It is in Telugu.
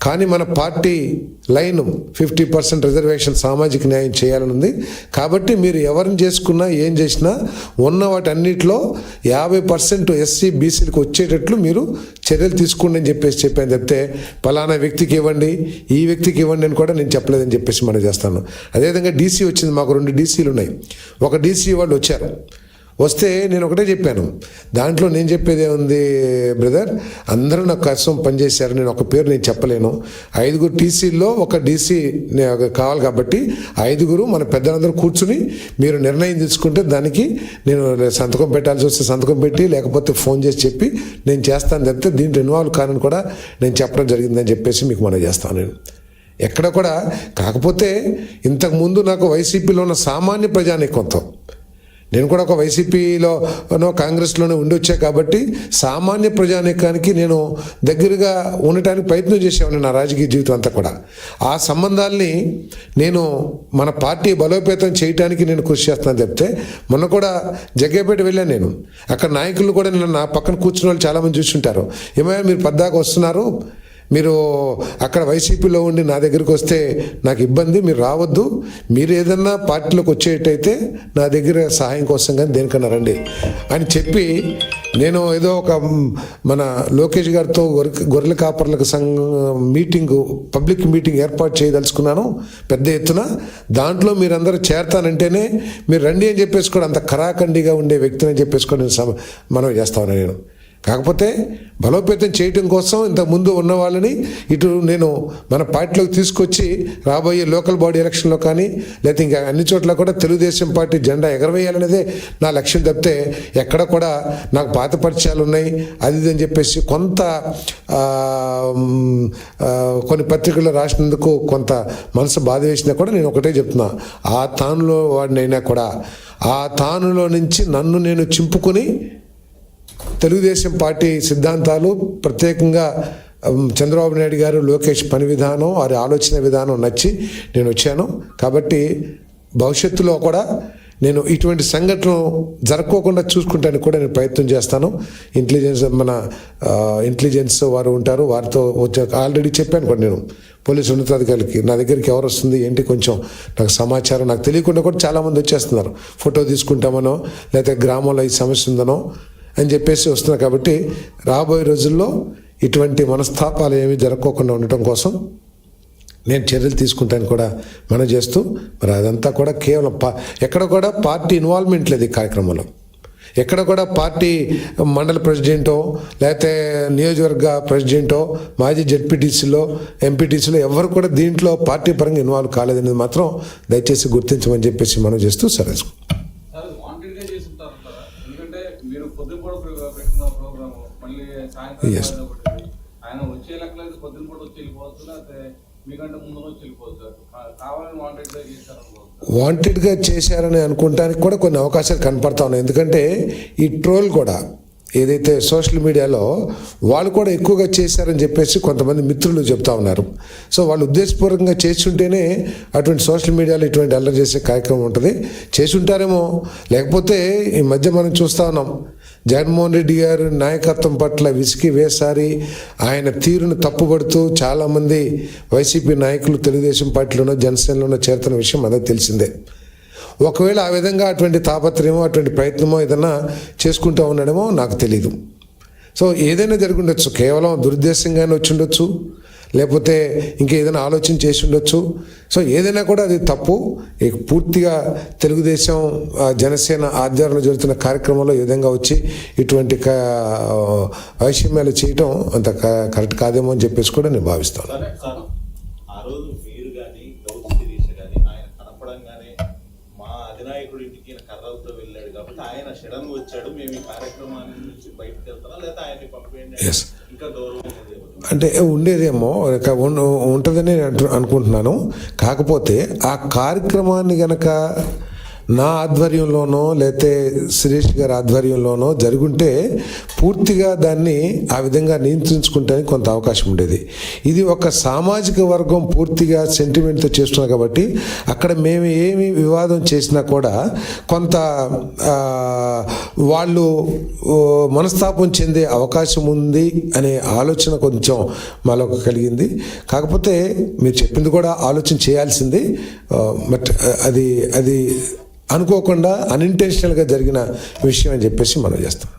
కానీ మన పార్టీ లైన్ 50% రిజర్వేషన్ సామాజిక న్యాయం చేయాలని ఉంది. కాబట్టి మీరు ఎవరిని చేసుకున్నా ఏం చేసినా ఉన్న వాటి అన్నిటిలో 50% ఎస్సీ బీసీలకు వచ్చేటట్లు మీరు చర్యలు తీసుకోండి అని చెప్పాను. చెప్తే పలానా వ్యక్తికి ఇవ్వండి, ఈ వ్యక్తికి ఇవ్వండి అని కూడా నేను చెప్పలేదని చెప్పేసి మనం చేస్తాను. అదేవిధంగా డీసీ వచ్చింది, మాకు 2 డీసీలు ఉన్నాయి. ఒక డీసీ వాళ్ళు వచ్చారు, వస్తే నేను ఒకటే చెప్పాను, దాంట్లో నేను చెప్పేది ఏముంది బ్రదర్, అందరూ నాకు కోసం పనిచేశారు, నేను ఒక పేరు నేను చెప్పలేను. 5 టీసీల్లో ఒక డీసీ కావాలి కాబట్టి 5 మన పెద్దలందరూ కూర్చుని మీరు నిర్ణయం తీసుకుంటే దానికి నేను సంతకం పెట్టాల్సి వస్తే సంతకం పెట్టి, లేకపోతే ఫోన్ చేసి చెప్పి నేను చేస్తాను చెప్తే దీంట్లో ఇన్వాల్వ్ కానని కూడా నేను చెప్పడం జరిగిందని చెప్పేసి మీకు మనం చేస్తాను. నేను ఎక్కడ కూడా కాకపోతే ఇంతకుముందు నాకు వైసీపీలో ఉన్న సామాన్య ప్రజానీకంతో, నేను కూడా ఒక వైసీపీలోనో కాంగ్రెస్లోనో ఉండి వచ్చా కాబట్టి సామాన్య ప్రజానీకానికి నేను దగ్గరగా ఉండటానికి ప్రయత్నం చేసేవాడిని నా రాజకీయ జీవితం అంతా కూడా. ఆ సంబంధాల్ని నేను మన పార్టీ బలోపేతం చేయడానికి నేను కృషి చేస్తానని చెప్తే, మొన్న కూడా జగ్గేపేట వెళ్ళాను నేను. అక్కడ నాయకులు కూడా నేను నా పక్కన కూర్చున్న వాళ్ళు చాలామంది చూస్తుంటారు, ఏమైనా మీరు పద్దాకా వస్తున్నారు, మీరు అక్కడ వైసీపీలో ఉండి నా దగ్గరికి వస్తే నాకు ఇబ్బంది, మీరు రావద్దు, మీరు ఏదన్నా పార్టీలోకి వచ్చేటైతే నా దగ్గర సహాయం కోసం కానీ దేనికన్నా రండి అని చెప్పి, నేను ఏదో ఒక మన లోకేష్ గారితో గొర్రెల కాపర్లకు మీటింగు, పబ్లిక్ మీటింగ్ ఏర్పాటు చేయదలుచుకున్నాను పెద్ద ఎత్తున. దాంట్లో మీరందరూ చేరతానంటేనే మీరు రండి అని చెప్పేసి కూడా అంత ఖరాఖండిగా ఉండే వ్యక్తిని అని చెప్పేసి కూడా నేను మనం చేస్తాను. నేను కాకపోతే బలోపేతం చేయటం కోసం ఇంతకుముందు ఉన్న వాళ్ళని ఇటు నేను మన పార్టీలోకి తీసుకొచ్చి రాబోయే లోకల్ బాడీ ఎలక్షన్లో కానీ లేకపోతే ఇంకా అన్ని చోట్ల కూడా తెలుగుదేశం పార్టీ జెండా ఎగరవేయాలనేదే నా లక్ష్యం తప్పితే ఎక్కడ కూడా నాకు పాత పరిచయాలు ఉన్నాయి అది అని చెప్పేసి కొన్ని పత్రికల్లో రాసినందుకు కొంత మనసు బాధ వేసినా కూడా నేను ఒకటే చెప్తున్నా, ఆ తానులో వాడినైనా కూడా ఆ తానులో నుంచి నన్ను నేను చింపుకొని తెలుగుదేశం పార్టీ సిద్ధాంతాలు, ప్రత్యేకంగా చంద్రబాబు నాయుడు గారు లోకేష్ పని విధానం, వారి ఆలోచన విధానం నచ్చి నేను వచ్చాను. కాబట్టి భవిష్యత్తులో కూడా నేను ఇటువంటి సంఘటనలు జరగకోకుండా చూసుకుంటానికి కూడా నేను ప్రయత్నం చేస్తాను. ఇంటెలిజెన్స్ వారు ఉంటారు, వారితో ఆల్రెడీ చెప్పాను కూడా నేను పోలీసు ఉన్నతాధికారులకి, నా దగ్గరికి ఎవరు వస్తుంది ఏంటి కొంచెం నాకు సమాచారం, నాకు తెలియకుండా కూడా చాలామంది వచ్చేస్తున్నారు, ఫోటో తీసుకుంటామనో లేకపోతే గ్రామంలో ఈ సమస్య ఉందనో అని చెప్పేసి వస్తున్నారు. కాబట్టి రాబోయే రోజుల్లో ఇటువంటి మనస్తాపాలు ఏమీ జరగకోకుండా ఉండటం కోసం నేను చర్యలు తీసుకుంటాను కూడా మనం చేస్తూ, మరి అదంతా కూడా కేవలం ఎక్కడ కూడా పార్టీ ఇన్వాల్వ్మెంట్ లేదు ఈ కార్యక్రమంలో. ఎక్కడ కూడా పార్టీ మండల ప్రెసిడెంటో లేకపోతే నియోజకవర్గ ప్రెసిడెంటో మాజీ జెడ్పీటీసీలో ఎంపీటీసీలో ఎవరు కూడా దీంట్లో పార్టీ పరంగా ఇన్వాల్వ్ కాలేదనేది మాత్రం దయచేసి గుర్తించమని చెప్పేసి మనం చేస్తూ సరే. వాంటెడ్గా చేశారని అనుకోవడానికి కూడా కొన్ని అవకాశాలు కనపడతా ఉన్నాయి. ఎందుకంటే ఈ ట్రోల్ కూడా ఏదైతే సోషల్ మీడియాలో వాళ్ళు కూడా ఎక్కువగా చేశారని చెప్పేసి కొంతమంది మిత్రులు చెప్తా ఉన్నారు. సో వాళ్ళు ఉద్దేశపూర్వకంగా చేస్తుంటేనే అటువంటి సోషల్ మీడియాలో ఇటువంటి అల్లరి చేసే కార్యక్రమం ఉంటుంది. చేసుంటారేమో, లేకపోతే ఈ మధ్య మనం చూస్తూ ఉన్నాం జగన్మోహన్ రెడ్డి గారి నాయకత్వం పట్ల విసిగి వేసారి ఆయన తీరును తప్పుపడుతూ చాలామంది వైసీపీ నాయకులు తెలుగుదేశం పార్టీలోనో జనసేనలోనో చేరుతున్న విషయం అందరికీ తెలిసిందే. ఒకవేళ ఆ విధంగా అటువంటి తాపత్రయమో అటువంటి ప్రయత్నమో ఏదైనా చేసుకుంటూ ఉన్నాడేమో నాకు తెలీదు. సో ఏదైనా జరిగి ఉండొచ్చు, కేవలం దురుద్దేశంగానే వచ్చి ఉండొచ్చు, లేకపోతే ఇంకేదైనా ఆలోచన చేసి ఉండొచ్చు. సో ఏదైనా కూడా అది తప్పు. పూర్తిగా తెలుగుదేశం జనసేన ఆధ్వర్యంలో జరుగుతున్న కార్యక్రమంలో ఈ విధంగా వచ్చి ఇటువంటి వైషమ్యాలు చేయటం అంత కరెక్ట్ కాదేమో అని చెప్పేసి కూడా నేను భావిస్తాను. ఎస్ అంటే ఉండేదేమో ఉంటుందని నేను అనుకుంటున్నాను. కాకపోతే ఆ కార్యక్రమాన్ని గనక నా ఆధ్వర్యంలోనో లేతే శిరీష్ గారి ఆధ్వర్యంలోనో జరుగుంటే పూర్తిగా దాన్ని ఆ విధంగా నియంత్రించుకుంటే కొంత అవకాశం ఉండేది. ఇది ఒక సామాజిక వర్గం పూర్తిగా సెంటిమెంట్తో చేస్తున్నారు కాబట్టి అక్కడ మేము ఏమి వివాదం చేసినా కూడా కొంత వాళ్ళు మనస్తాపం చెందే అవకాశం ఉంది అనే ఆలోచన కొంచెం మాలో కలిగింది. కాకపోతే మీరు చెప్పింది కూడా ఆలోచన చేయాల్సింది, బట్ అది అనుకోకుండా అన్ఇంటెన్షనల్గా జరిగిన విషయం అని చెప్పేసి మనం చేస్తాం.